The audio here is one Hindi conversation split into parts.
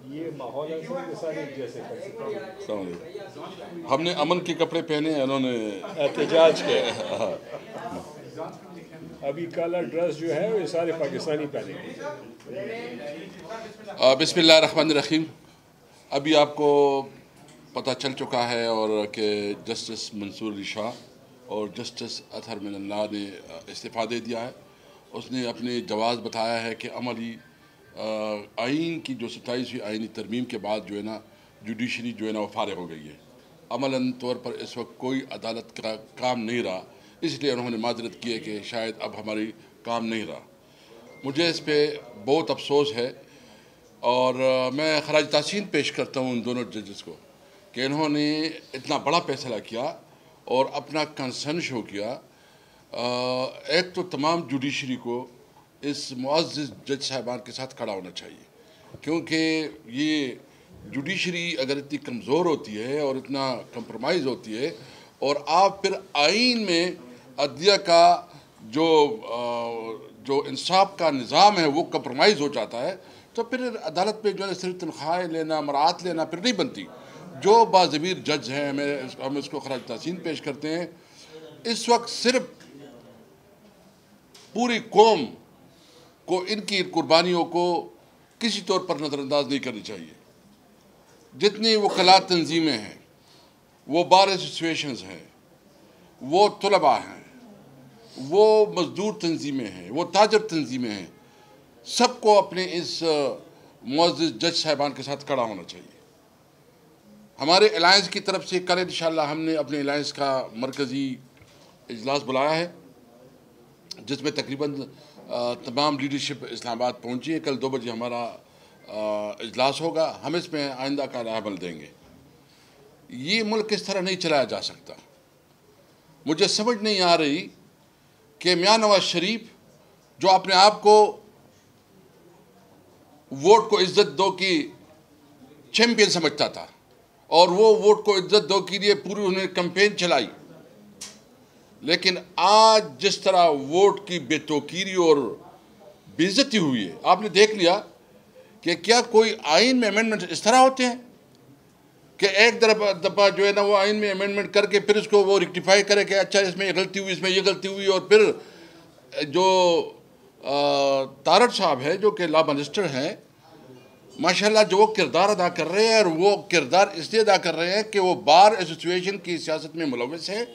ये माहौल जैसे हमने अमन के कपड़े पहने हैं, उन्होंने एहतजाज के अभी काला ड्रेस जो है वो सारे पाकिस्तानी पहनेंगे। बिस्मिल्लाहिर्रहमानिर्रहीम। अभी आपको पता चल चुका है और कि जस्टिस मंसूर अली शाह और जस्टिस अतहर मिनल्लाह ने इस्तीफ़ा दे दिया है। उसने अपने जवाज़ बताया है कि अमली आइन की जो 27वीं आइनी तरमीम के बाद जो है ना जुडिशरी जो है ना वो फारिग हो गई है। अमलन तौर पर इस वक्त कोई अदालत का काम नहीं रहा, इसलिए उन्होंने माजरत की है कि शायद अब हमारी काम नहीं रहा। मुझे इस पर बहुत अफसोस है और मैं खराज तहसीन पेश करता हूँ उन दोनों जजेस को कि इन्होंने इतना बड़ा फैसला किया और अपना कंसर्न शो किया। एक तो तमाम जुडिशरी को इस मुअज़्ज़िज़ जज साहिबान के साथ खड़ा होना चाहिए, क्योंकि ये जुडिशरी अगर इतनी कमज़ोर होती है और इतना कंप्रोमाइज़ होती है और आप फिर आइन में अदलिया का जो इंसाफ का निज़ाम है वो कंप्रोमाइज़ हो जाता है, तो फिर अदालत में जो है सिर्फ तनख्वाहें लेना, मराहत लेना फिर नहीं बनती। जो बाज़मीर जज हैं, हम इसको खराज तहसीन पेश करते हैं। इस वक्त सिर्फ पूरी कौम को इनकी कुर्बानियों को किसी तौर पर नज़रअंदाज नहीं करनी चाहिए। जितनी वकला तंजीमें हैं, वो बार एसोसिएशंस हैं, वो तलबा हैं, वो मजदूर तंजीमें हैं, वो ताजर तंजीमें हैं, सबको अपने इस मुअज़्ज़िज़ जज साहिबान के साथ खड़ा होना चाहिए। हमारे अलायंस की तरफ से कल इंशाअल्लाह हमने अपने अलायंस का मरकज़ी इजलास बुलाया है, जिसमें तकरीबन तमाम लीडरशिप इस्लामाबाद पहुंची है। कल 2 बजे हमारा इजलास होगा। हम इसमें आइंदा का रायबल देंगे। ये मुल्क किस तरह नहीं चलाया जा सकता। मुझे समझ नहीं आ रही कि मियां नवाज शरीफ जो अपने आप को वोट को इज्जत दो की चैंपियन समझता था और वो वोट को इज्जत दो के लिए पूरी उन्होंने कैंपेन चलाई, लेकिन आज जिस तरह वोट की बेतौकीरी और बेइज्जती हुई है, आपने देख लिया कि क्या कोई आइन में अमेंडमेंट इस तरह होते हैं कि एक दफ़ा जो है ना वो आइन में अमेंडमेंट करके फिर इसको वो रेक्टिफाई करे कि अच्छा इसमें ये गलती हुई, इसमें ये गलती हुई, और फिर जो तारड़ साहब है जो कि लॉ मिनिस्टर हैं, माशाल्लाह जो वो किरदार अदा कर रहे हैं, और वो किरदार इसलिए अदा कर रहे हैं कि वो बार एसोसिएशन की सियासत में मुलव्वस है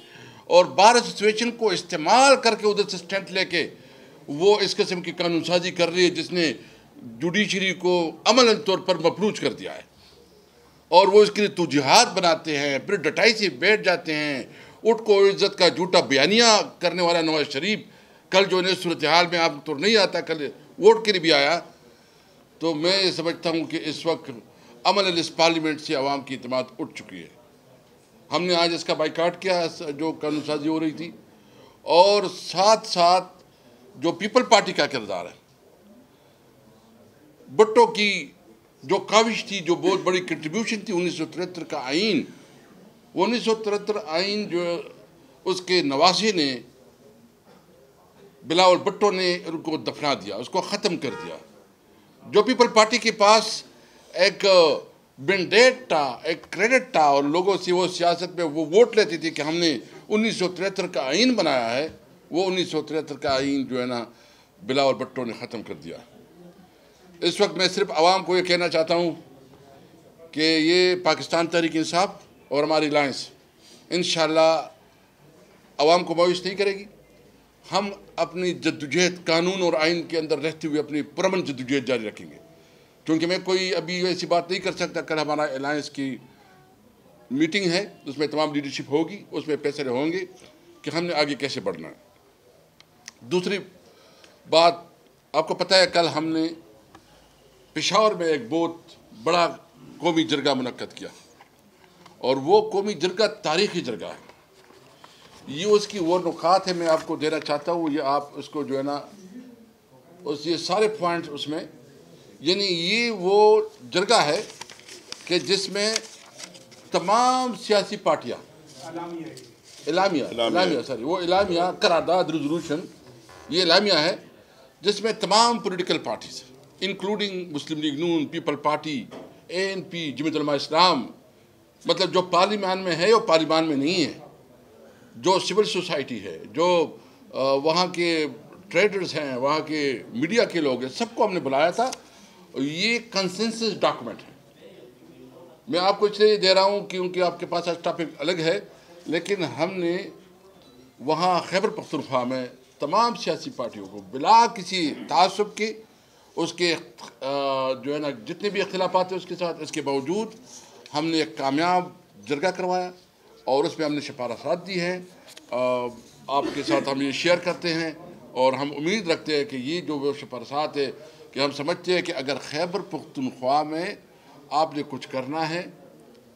और बार एसोसिएशन को इस्तेमाल करके उधर से स्ट्रेंथ लेके वो इस किस्म की कानून साजी कर रही है जिसने जुडिशरी को अमलन तौर पर मफलूज कर दिया है। और वो इसके लिए तुजहात बनाते हैं, फिर डटाई से बैठ जाते हैं। उठ को इज्जत का झूठा बयानिया करने वाला नवाज शरीफ कल जो है सूरत हाल में आप तो नहीं आता, कल वोट के लिए भी आया। तो मैं ये समझता हूँ कि इस वक्त अमल इस पार्लियामेंट से अवाम की इत्मीनान उठ चुकी है। हमने आज इसका बाइकाट किया जो कानून साजी हो रही थी, और साथ साथ जो पीपल पार्टी का किरदार है, भुट्टो की जो काविश थी, जो बहुत बड़ी कंट्रीब्यूशन थी 1973 का आइन, वो 1973 आइन जो उसके नवासे ने, बिलावल भुट्टो ने उनको दफना दिया, उसको ख़त्म कर दिया। जो पीपल पार्टी के पास एक बेंडेट था, एक क्रेडिट था, और लोगों से वो सियासत में वो वोट लेती थी कि हमने 1973 का आइन बनाया है, वो 1973 का आइन जो है ना बिलावल भुट्टो ने ख़त्म कर दिया। इस वक्त मैं सिर्फ आवाम को ये कहना चाहता हूँ कि ये पाकिस्तान तहरीक इंसाफ और हमारी अलायंस इंशाअल्लाह आवाम को मायूस नहीं करेगी। हम अपनी जद्दोजहद कानून और आइन के अंदर रहते हुए अपनी पुरअमन जद्दोजहद जारी रखेंगे, क्योंकि मैं कोई अभी ऐसी बात नहीं कर सकता। कल हमारा अलायंस की मीटिंग है, उसमें तमाम लीडरशिप होगी, उसमें फैसले होंगे कि हमने आगे कैसे बढ़ना है। दूसरी बात, आपको पता है कल हमने पेशावर में एक बहुत बड़ा कौमी जरगा मुनक्कद किया, और वो कौमी जरगा तारीख़ी जरगा है। ये उसकी वो नुकात है मैं आपको देना चाहता हूँ, ये आप उसको जो है ना उस ये सारे पॉइंट्स उसमें, यानी ये वो जरगा है कि जिसमें तमाम सियासी पार्टियाँ इलामिया करारदाद रेजोल्यूशन, ये इलामिया है जिसमें तमाम पॉलिटिकल पार्टीज इंक्लूडिंग मुस्लिम लीग नून, people party, ANP Jamiat Ulama इस्लाम, मतलब जो पार्लियामान में है वो पार्लियामान में नहीं है, जो सिविल सोसाइटी है, जो वहाँ के ट्रेडर्स हैं, वहाँ के मीडिया के लोग हैं, सबको हमने बुलाया था। ये कंसेंसस डॉक्यूमेंट है। मैं आपको इसलिए दे रहा हूँ क्योंकि आपके पास आज टॉपिक अलग है, लेकिन हमने वहाँ खैबर पख्तूनख्वा में तमाम सियासी पार्टियों को बिला किसी तासुब के, उसके जो है ना जितने भी इख्तिलाफात हैं उसके साथ, इसके बावजूद हमने एक कामयाब जरगा करवाया और उसमें हमने सिफारिशात दी हैं। आपके साथ हम ये शेयर करते हैं और हम उम्मीद रखते हैं कि ये जो वो सिफारिशात है कि हम समझते हैं कि अगर खैबर पख्तूनख्वा में आपने कुछ करना है,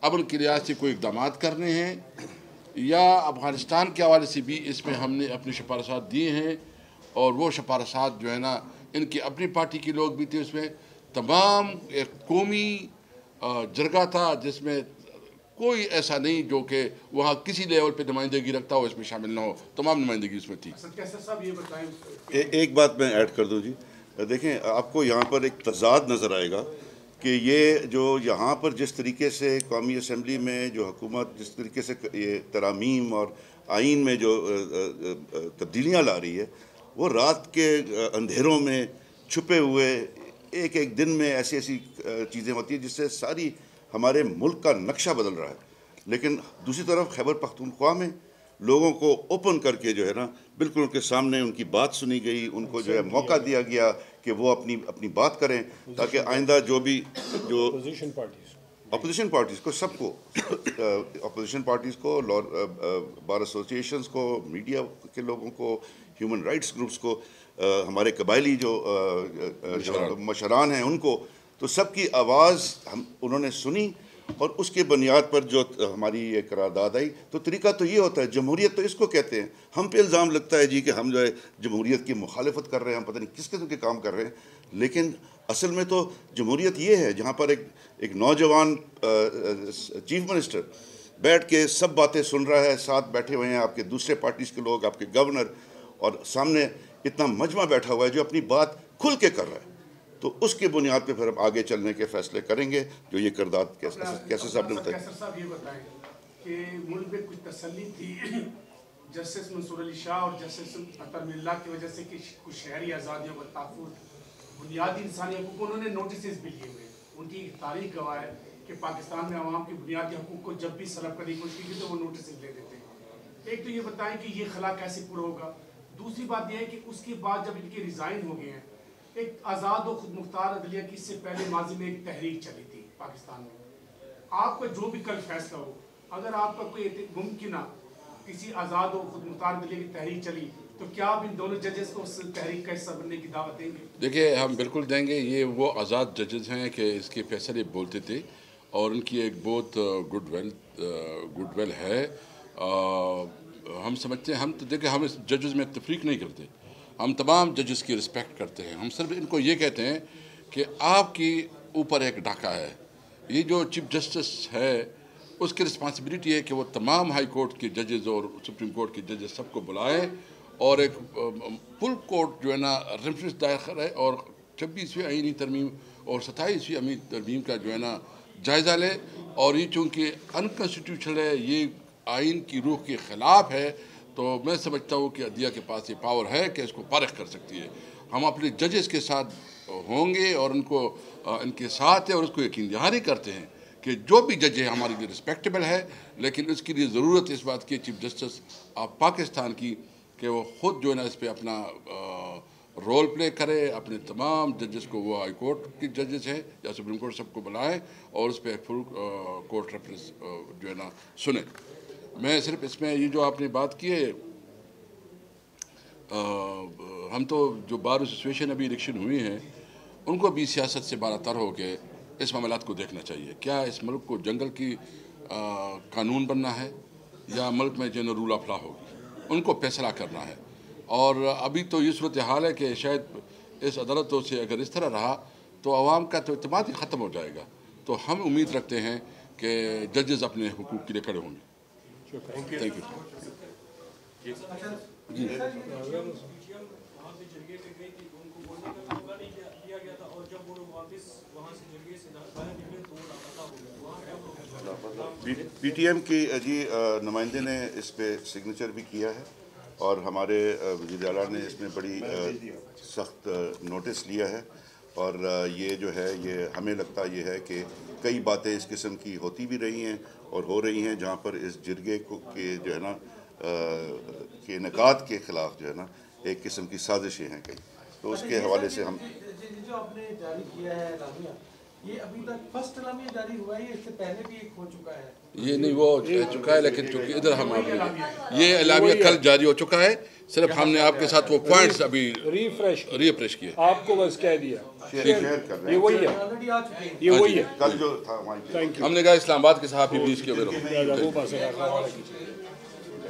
अमन के लिहाज से कोई इक़दाम करने हैं या अफ़गानिस्तान के हवाले से भी इसमें हमने अपनी सिफारिशात दिए हैं। और वो सिफारिशात जो है ना इनकी अपनी पार्टी के लोग भी थे, उसमें तमाम एक कौमी जरगा था जिसमें कोई ऐसा नहीं जो कि वहाँ किसी लेवल पे नुमाइंदगी रखता हो इसमें शामिल ना हो, तमाम नुमाइंदगी उसमें थी। साहब ये बताएं एक बात मैं ऐड कर दूं जी। देखें, आपको यहाँ पर एक तजाद नज़र आएगा कि ये जो यहाँ पर जिस तरीके से कौमी असम्बली में जो हुकूमत जिस तरीके से ये तरामीम और आइन में जो तब्दीलियाँ ला रही है, वो रात के अंधेरों में छुपे हुए एक एक दिन में ऐसी ऐसी चीज़ें होती हैं जिससे सारी हमारे मुल्क का नक्शा बदल रहा है। लेकिन दूसरी तरफ खैबर पख्तूनख्वा में लोगों को ओपन करके जो है ना बिल्कुल उनके सामने उनकी बात सुनी गई, उनको जो है मौका दिया गया कि वो अपनी बात करें, ताकि आइंदा जो भी जो अपोजिशन पार्टीज़ को सबको अपोजिशन पार्टीज़ को, बार एसोसिएशंस को, मीडिया के लोगों को, ह्यूमन राइट्स ग्रुप्स को, हमारे कबायली जो मशरान हैं उनको, तो सबकी आवाज़ उन्होंने सुनी और उसके बुनियाद पर जो हमारी ये करारदाद आई। तो तरीका तो ये होता है, जमहूरियत तो इसको कहते हैं। हम पे इल्ज़ाम लगता है जी कि हम जो है जमहूरियत की मुखालफत कर रहे हैं, हम पता नहीं किस किस्म के काम कर रहे हैं, लेकिन असल में तो जमहूरियत ये है जहाँ पर एक नौजवान चीफ मिनिस्टर बैठ के सब बातें सुन रहा है, साथ बैठे हुए हैं आपके दूसरे पार्टीज़ के लोग, आपके गवर्नर, और सामने इतना मजमा बैठा हुआ है जो अपनी बात खुल के कर रहा है। तो उसके बुनियाद पे फिर हम आगे चलने के फैसले करेंगे। जो ये किरदार कैसे साहब ने बताया। साहब ये बताएं कि मुल्क में कुछ तसल्ली थी जस्टिस मंसूर अली शाह और जस्टिस अतर मिल्ला की वजह से कि कुछ शहरी आज़ादियों का तहफ़्फ़ुज़, बुनियादी इंसानी हकूक़, उन्होंने नोटिस भी लिए हुए। उनकी तारीख गवाह है कि पाकिस्तान में आवाम के बुनियादी हकूक़ को जब भी सलब करने की कोशिश की तो वो नोटिस ले देते हैं। एक तो ये बताएं कि ये खला कैसे पूरा होगा। दूसरी बात यह है कि उसके बाद जब इनके रिज़ाइन हो गए हैं, एक आज़ाद और खुद मुख्तार अदलिया की इससे पहले माजी में एक तहरीक चली थी पाकिस्तान में। आपका जो भी कल फैसला हो, अगर आपका कोई मुमकिन किसी आज़ाद और खुद मुख्तार अदलिया की तहरीक चली, तो क्या आप इन दोनों जजेस को उस तहरीक का हिस्सा बनने की दावत देंगे? देखिए, हम बिल्कुल देंगे। ये वो आज़ाद जजेस हैं कि इसके फैसले बोलते थे और उनकी एक बहुत गुडविल है। हम समझते हैं, हम तो देखिए हम इस जजेस में तफरीक नहीं करते, हम तमाम जजेस की रिस्पेक्ट करते हैं। हम सिर्फ इनको ये कहते हैं कि आपकी ऊपर एक डाका है। ये जो चीफ जस्टिस है उसकी रिस्पॉन्सिबिलिटी है कि वो तमाम हाई कोर्ट के जजेस और सुप्रीम कोर्ट के जजेस सबको बुलाए और एक फुल कोर्ट जो है ना रेफरेंस दायर करे और 26वीं आईनी तरमीम और 27वीं आईनी तरमीम का जो है ना जायज़ा ले। और ये चूँकि अनकॉन्स्टिट्यूशनल है, ये आइन की रूह के ख़िलाफ़ है, तो मैं समझता हूँ कि अदलिया के पास ये पावर है कि इसको पारिख कर सकती है। हम अपने जजेस के साथ होंगे और उनको इनके साथ है और उसको यकीन दहानी करते हैं कि जो भी जज है हमारे लिए रिस्पेक्टेबल है, लेकिन उसके लिए ज़रूरत इस बात की चीफ जस्टिस ऑफ पाकिस्तान की कि वो ख़ुद जो है ना इस पर अपना रोल प्ले करे, अपने तमाम जजेस को, वो हाई कोर्ट के जजेस हैं या सुप्रीम कोर्ट, सबको बुलाएँ और उस पर फुल कोर्ट रेफरेंस जो है ना सुने। मैं सिर्फ इसमें ये जो आपने बात की है, हम तो जो बार एसोसिएशन अभी इलेक्शन हुई हैं उनको भी सियासत से बालातर हो के इस मामलात को देखना चाहिए। क्या इस मुल्क को जंगल की कानून बनना है या मुल्क में जनरल रूल ऑफ लॉ होगी, उनको फैसला करना है। और अभी तो ये सूरत हाल है कि शायद इस अदालतों से अगर इस तरह रहा तो आवाम का तो एतमाद ही ख़त्म हो जाएगा। तो हम उम्मीद रखते हैं कि जजेस अपने हुकूक के लिए खड़े होंगे। Thank you. जी और जब वो लोग वापस वहाँ से जरिए से बाहर निकले तो पीटीएम की जी नुमाइंदे ने इस पे सिग्नेचर भी किया है और हमारे वज़ीर आला ने इसमें बड़ी सख्त नोटिस लिया है और ये जो है ये हमें लगता ये है कि कई बातें इस किस्म की होती भी रही हैं और हो रही हैं जहाँ पर इस जिरगे को के जो है ना के इनेकाद के ख़िलाफ़ जो है ना एक किस्म की साजिशें हैं कई, तो उसके हवाले से हम जो आपने जारी किया है एलामिया, ये अभी तक फर्स्ट एलामिया जारी हुआ है, इससे पहले भी एक हो चुका है? ये नहीं वो चुका है, लेकिन चूंकि इधर हम ये एलामिया कल जारी हो चुका है, सिर्फ हमने आपके साथ वो पॉइंट्स अभी रिफ्रेश किए। आपको बस कह दिया, शेयर कर रहे ये वही है, ऑलरेडी आ चुके हैं। ये वही है। कल जो था वहाँ थैंक यू। हमने कहा इस्लामाबाद के सहाफ़ी भी इसके वो पास